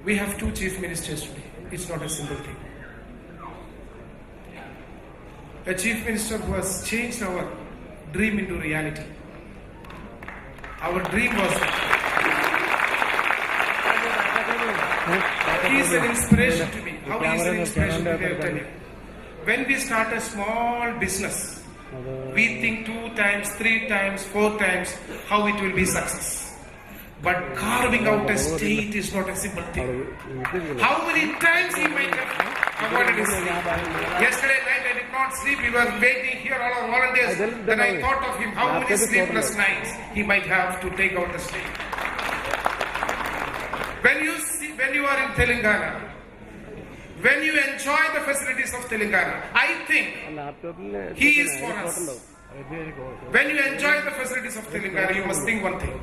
We have two chief ministers today. It's not a simple thing. A chief minister who has changed our dream into reality. Our dream was he is an inspiration to me. How he is an inspiration to me, I'll tell you. When we start a small business, we think 2 times, 3 times, 4 times how it will be success. But carving out a state is not a simple thing. How many times he might have avoided his sleep? Yesterday night I did not sleep. We were waiting here, all our volunteers. Then I thought of him, how many sleepless nights he might have to take out the state. When you are in Telangana, when you enjoy the facilities of Telangana, I think he is for us. When you enjoy the facilities of Telangana, you must think one thing.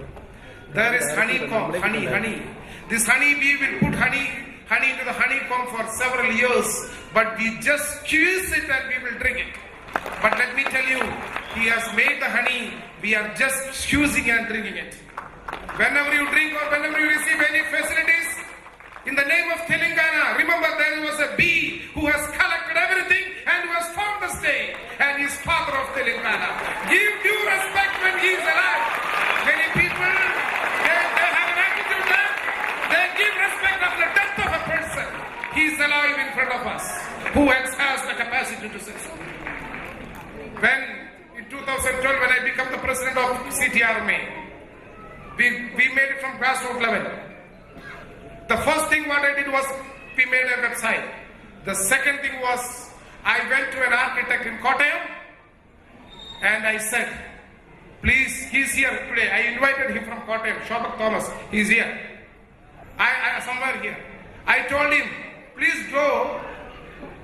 There is honeycomb, honey. This honey bee will put honey into the honeycomb for several years, but we just squeeze it and we will drink it. But let me tell you, he has made the honey, we are just squeezing and drinking it. Whenever you drink or whenever you receive any facilities, in the name of Telangana, remember there was a bee who has collected everything and who has formed the state, and he is father of Telangana. Give due respect when he is alive. Many people, they have an attitude that they give respect of the death of a person. He is alive in front of us. Who else has the capacity to say so? When in 2012, when I became the president of CTRMA, we made it from grassroots level. The first thing what I did was we made a website. The second thing was I went to an architect in Kottayam and I said, please, he's here today. I invited him from Kottayam, Shobak Thomas. He's here. I somewhere here. I told him, please draw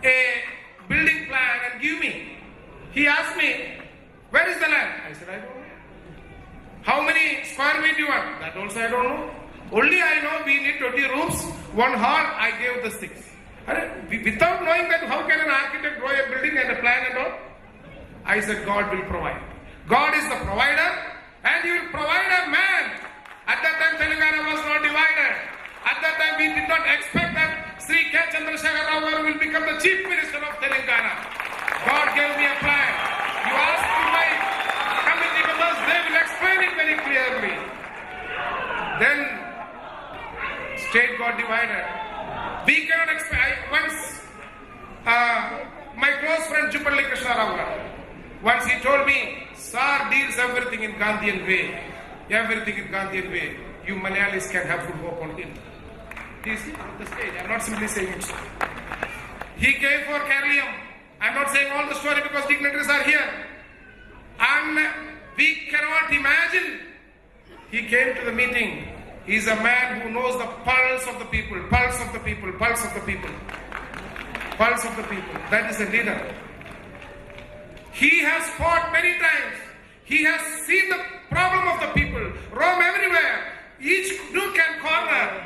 a building plan and give me. He asked me, where is the land? I said, I don't know. How many square feet you want? That also I don't know. Only I know we need 20 rooms, 1 hall. I gave the 6. Without knowing that, how can an architect draw a building and a plan and all? I said, God will provide. God is the provider, and He will provide a man. At that time, Telangana was not divided. At that time, we did not expect that Sri K. Chandrasekhar Rao will become the Chief Minister of Telangana. God gave me a plan. You ask my committee members, they will explain it very clearly. Then, state got divided. We cannot expect. Once, my close friend Juppalli Krishna Rao, once he told me, Sir deals everything in Gandhian way. Everything in Gandhian way. You Malayalis can have good hope on him. He's here on the stage. I'm not simply saying it. He came for Keralium. I'm not saying all the story because dignitaries are here. And we cannot imagine. He came to the meeting. He's a man who knows the pulse of the people. Pulse of the people. Pulse of the people. Pulse of the people. That is a leader. He has fought many times. He has seen the problem of the people. Roam everywhere. Each nook and corner.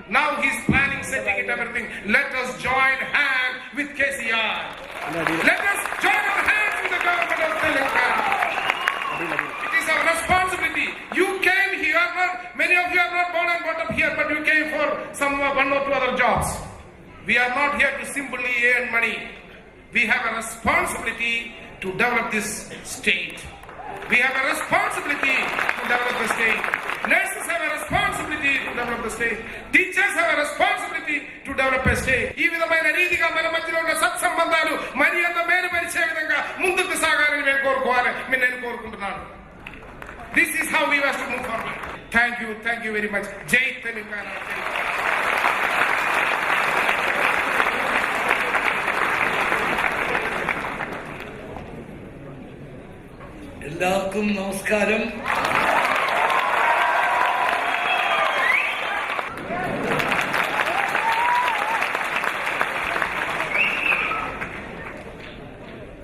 Now he's planning, setting it, everything. Let us join hands with KCR. Let us join our hands with the government of Telangana. It is our responsibility. You came here, many of you are not born and brought up here, but you came for one or two other jobs. We are not here to simply earn money. We have a responsibility to develop this state. We have a responsibility to develop the state. Nurses have a responsibility to develop the state. Teachers have a responsibility to develop a state. ఈ విధమైన రీతిగా మన మధ్యలో ఉన్న సత్సంబంధాలు మరి అంత మేలుపరిచే విధంగా ముందుకు సాగాలని నేను కోరుకుంటున్నాను. This is how we have to move forward. Thank you very much. Jai Telangana. എല്ലാവർക്കും നമസ്കാരം.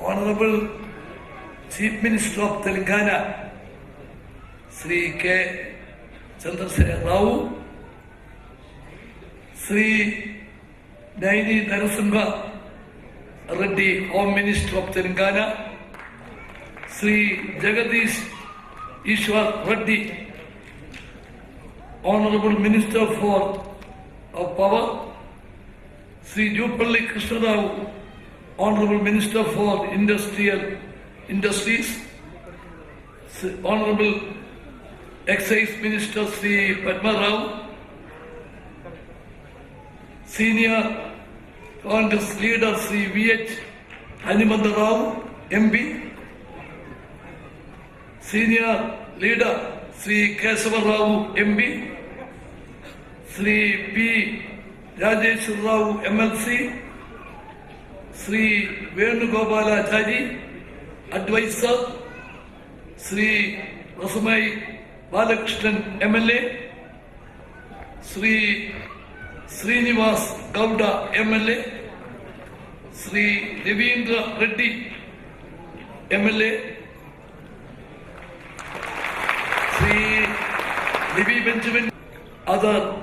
Honorable Chief Minister of Telangana, Sri K. Chandrasekhar Rao, Sri Naini Narasimha Reddy, Home Minister of Telangana, Sri Jagadish Ishwar Reddy, Honorable Minister for of Power, Sri Jupalli Krishna Rao, Honorable Minister for Industries, Honorable Excise Minister Sri Padma Rao, Senior Congress Leader Sri V.H. Hanimanda Rao, MP, Senior Leader Sri Kesava Rao, MP, Sri P. Rajesh Rao, MLC, Sri Venugopala Chaji, Advisor, Sri Rasamai Balakrishnan, MLA, Sri Srinivas Gowda, MLA, Sri Devendra Reddy, MLA, Sri Libby Benjamin, other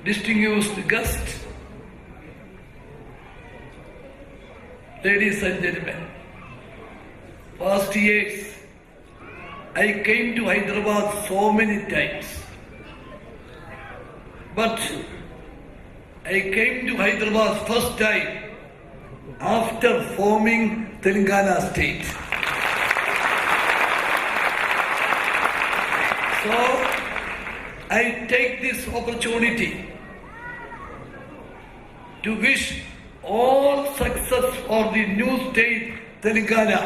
distinguished guests, ladies and gentlemen, past years I came to Hyderabad so many times, but I came to Hyderabad first time after forming Telangana state. So I take this opportunity to wish all success for the new state Telangana.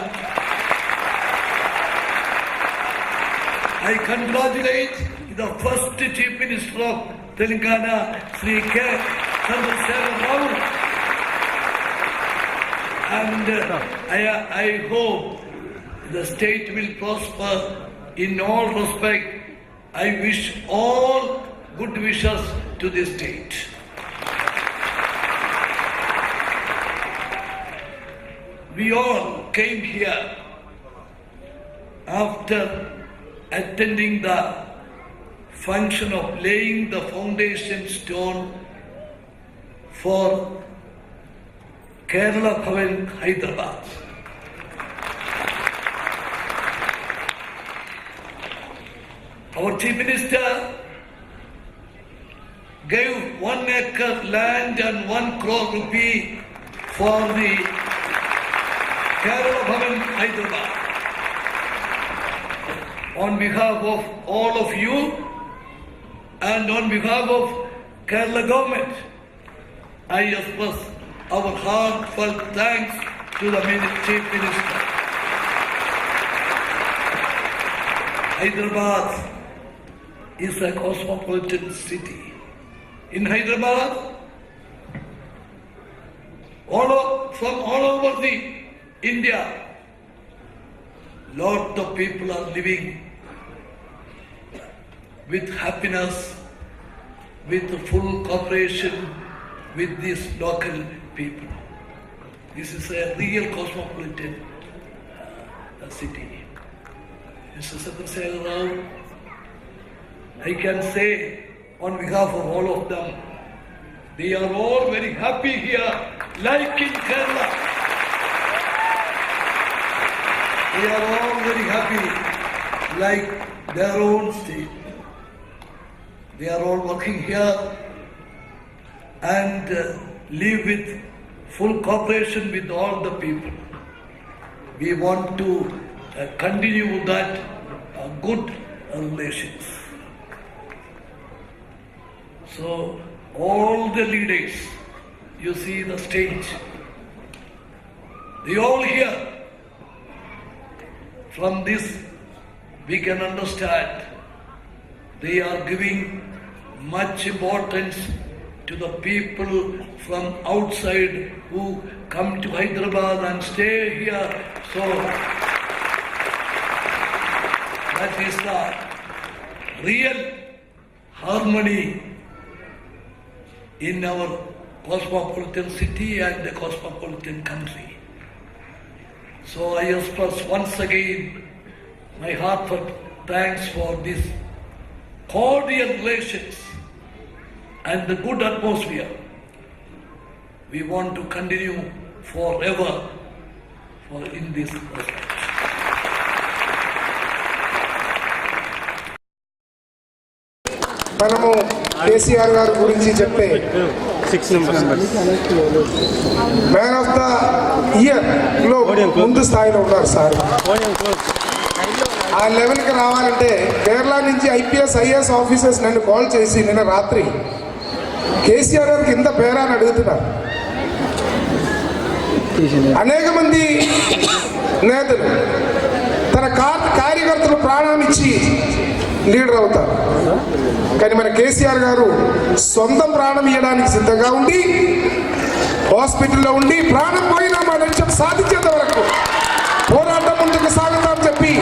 I congratulate the first Chief Minister of Telangana, Sri K. Chandrasekhar Rao, and I hope the state will prosper in all respect. I wish all good wishes to the state. We all came here after attending the function of laying the foundation stone for Kerala Bhavan, Hyderabad. Our Chief Minister gave 1 acre land and 1 crore rupee for the Kerala Bhavan, Hyderabad. On behalf of all of you and on behalf of Kerala government, I express our heartfelt thanks to the Chief Minister. Hyderabad is a cosmopolitan city. In Hyderabad, from all over the India, lot of people are living with happiness, with full cooperation with these local people. This is a real cosmopolitan city. Mr. Chandrasekhar Rao, I can say on behalf of all of them, they are all very happy here, like in Kerala. They are all very happy, like their own state. They are all working here and live with full cooperation with all the people. We want to continue that good relations. So all the leaders, you see the stage, they all here. From this we can understand they are giving much importance to the people from outside who come to Hyderabad and stay here. So that is the real harmony in our cosmopolitan city and the cosmopolitan country. So I express once again my heartfelt thanks for this cordial relations and the good atmosphere. We want to continue forever in this respect. మనము కేసీఆర్ గారి గురించి చెప్తే 6 members. Man of the year లో ముందు స్థాయిలో ఉన్నారు sir. ఆ లెవెల్కి రావాలంటే కేరళ నుంచి ఐపీఎస్ ఐఏఎస్ ఆఫీసర్స్ నన్ను కాల్ చేసి నిన్న రాత్రి కేసీఆర్ గారికి ఇంత పేరా అని అడుగుతున్నారు. అనేక మంది నేతలు తన కార్యకర్తలు ప్రాణాన్ని ఇచ్చి లీడర్ అవుతారు, కానీ మన కేసీఆర్ గారు సొంత ప్రాణం ఇవ్వడానికి సిద్ధంగా ఉండి హాస్పిటల్లో ఉండి ప్రాణం పోయినా మా లక్ష్యం సాధించేంత వరకు పోరాటం ముందుకు సాగుతామని చెప్పి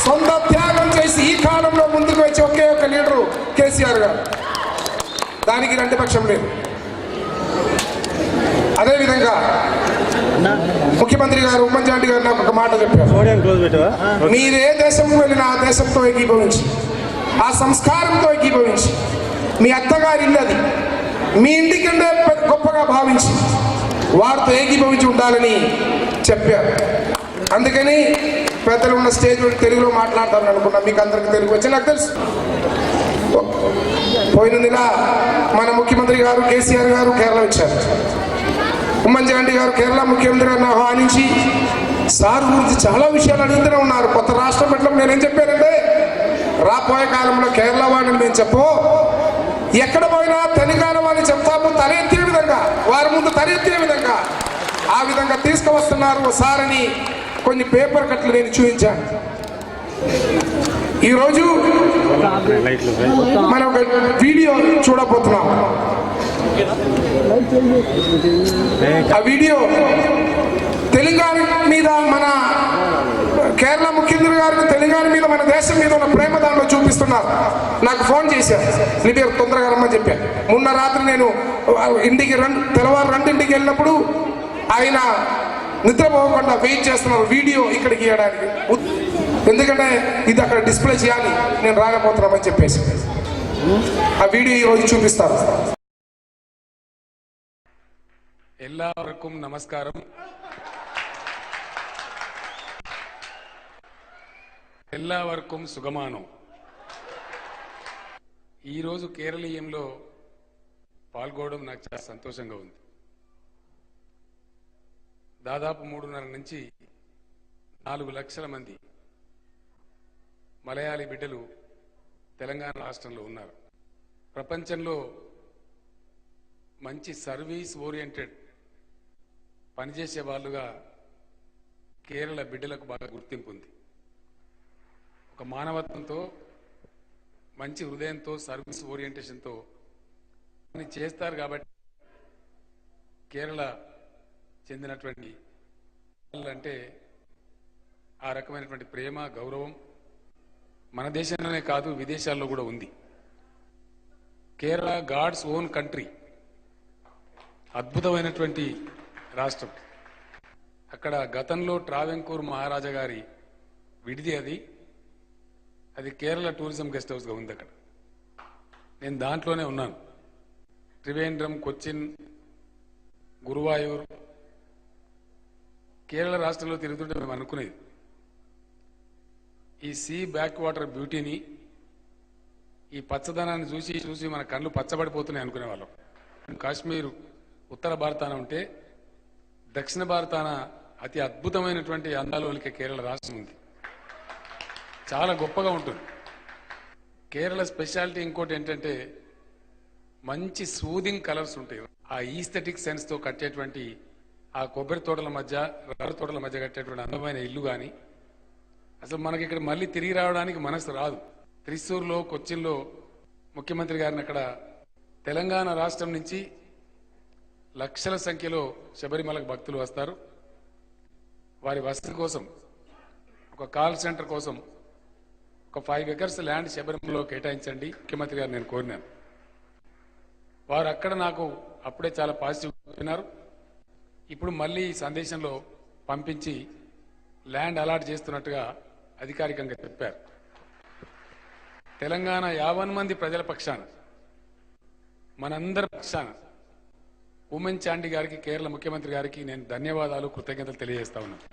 సొంత త్యాగం చేసి ఈ కాలంలో ముందుకు వచ్చే ఒకే ఒక లీడరు కేసీఆర్ గారు. దానికి రెండు పక్షం లేదు. అదేవిధంగా ముఖ్యమంత్రి గారు ఉమ్మన్చాండి గారు నాకు ఒక మాట చెప్పారు, మీరు ఏ దేశంకు వెళ్ళినా ఆ దేశంతో ఏకీభవించి ఆ సంస్కారంతో ఏకీభవించి మీ అత్తగారి ఇల్లది మీ ఇంటికంటే గొప్పగా భావించి వారితో ఏకీభవించి ఉండాలని చెప్పారు. అందుకని పెద్దలు ఉన్న స్టేజ్ తెలుగులో మాట్లాడతారని అనుకున్నా. మీకు అందరికీ తెలుగు వచ్చి నాకు తెలుసు. పోయిన నెల మన ముఖ్యమంత్రి గారు కేసీఆర్ గారు కేరళ వచ్చారు. ఉమ్మన్చాండి గారు కేరళ ముఖ్యమంత్రి గారిని ఆహ్వానించి సార్ గురించి చాలా విషయాలు అడుగుతూనే ఉన్నారు. కొత్త రాష్ట్రం పెట్టడం నేనేం చెప్పానంటే, రాబోయే కాలంలో కేరళ వాళ్ళని మేము చెప్పు, ఎక్కడ పోయినా తెలంగాణ వాళ్ళని చెప్తాము తల ఎత్తే విధంగా, వారి ముందు తల ఎత్తే విధంగా ఆ విధంగా తీసుకువస్తున్నారు సార్ అని కొన్ని పేపర్ కట్లు నేను చూపించాను. ఈరోజు మనం ఒక వీడియో చూడబోతున్నాం. ఆ వీడియో తెలంగాణ మీద, మన కేరళ ముఖ్యమంత్రి గారికి తెలంగాణ మీద, మన దేశం మీద ఉన్న ప్రేమ దానిలో చూపిస్తున్నారు. నాకు ఫోన్ చేశారు, నీ పేరు తొందరగా రమ్మని చెప్పాను. మొన్న రాత్రి నేను ఇంటికి తెల్లవారు 2ంటికి వెళ్ళినప్పుడు ఆయన నిద్రపోకుండా వెయిట్ చేస్తున్నారు వీడియో ఇక్కడికి ఇవ్వడానికి. ఎందుకంటే ఇది అక్కడ డిస్ప్లే చేయాలి, నేను రాకపోతున్నామని చెప్పేసి ఆ వీడియో ఈరోజు చూపిస్తారు. എല്ലാവർക്കും നമസ്കാരം. എല്ലാവർക്കും సుగమానం. ఈరోజు కేరళీయంలో పాల్గొనడం నాకు చాలా సంతోషంగా ఉంది. దాదాపు 3.5 నుంచి 4 లక్షల మంది మలయాళీ బిడ్డలు తెలంగాణ రాష్ట్రంలో ఉన్నారు. ప్రపంచంలో మంచి సర్వీస్ ఓరియంటెడ్ పనిచేసే వాళ్ళుగా కేరళ బిడ్డలకు బాగా గుర్తింపు ఉంది. ఒక మానవత్వంతో, మంచి హృదయంతో, సర్వీస్ ఓరియంటేషన్తో పని చేస్తారు. కాబట్టి కేరళ చెందినటువంటి అంటే ఆ రకమైనటువంటి ప్రేమ, గౌరవం మన దేశంలోనే కాదు విదేశాల్లో కూడా ఉంది. కేరళ గాడ్స్ ఓన్ కంట్రీ, అద్భుతమైనటువంటి రాష్ట్రం. అక్కడ గతంలో ట్రావెంకూర్ మహారాజా గారి విడిది అది కేరళ టూరిజం గెస్ట్ హౌస్గా ఉంది. అక్కడ నేను దాంట్లోనే ఉన్నాను. త్రివేంద్రం, కొచ్చిన్, గురువాయూర్, కేరళ రాష్ట్రంలో తిరుగుతుంటే మేము అనుకునేది ఈ సీ బ్యాక్ వాటర్ బ్యూటీని, ఈ పచ్చదనాన్ని చూసి చూసి మన కళ్ళు పచ్చబడిపోతున్నాయి అనుకునేవాళ్ళం. కాశ్మీర్ ఉత్తర భారతాన ఉంటే దక్షిణ భారతాన అతి అద్భుతమైనటువంటి అందాలోనికి కేరళ రాష్ట్రం ఉంది. చాలా గొప్పగా ఉంటుంది. కేరళ స్పెషాలిటీ ఇంకోటి ఏంటంటే మంచి సూదింగ్ కలర్స్ ఉంటాయి. ఆ ఈస్థెటిక్ సెన్స్తో కట్టేటువంటి ఆ కొబ్బరి తోటల మధ్య, రబ్బరు తోటల మధ్య కట్టేటువంటి అందమైన ఇల్లు కానీ అసలు మనకి ఇక్కడ మళ్ళీ తిరిగి రావడానికి మనసు రాదు. త్రిశూర్లో, కొచ్చిన్లో ముఖ్యమంత్రి గారిని అక్కడ తెలంగాణ రాష్ట్రం నుంచి లక్షల సంఖ్యలో శబరిమలకు భక్తులు వస్తారు. వారి వసతి కోసం ఒక కాల్ సెంటర్ కోసం ఒక 5 acres ల్యాండ్ శబరిమలలో కేటాయించండి ముఖ్యమంత్రి గారు నేను కోరినాను. వారు అక్కడ నాకు అప్పుడే చాలా పాజిటివ్ చెప్పినారు. ఇప్పుడు మళ్ళీ ఈ సందేశంలో పంపించి ల్యాండ్ అలాట్ చేస్తున్నట్టుగా అధికారికంగా చెప్పారు. తెలంగాణ 50 మంది ప్రజల పక్షాన, మనందరి పక్షాన ఉమ్మన్చాండి గారికి, కేరళ ముఖ్యమంత్రి గారికి నేను ధన్యవాదాలు, కృతజ్ఞతలు తెలియజేస్తా ఉన్నాను.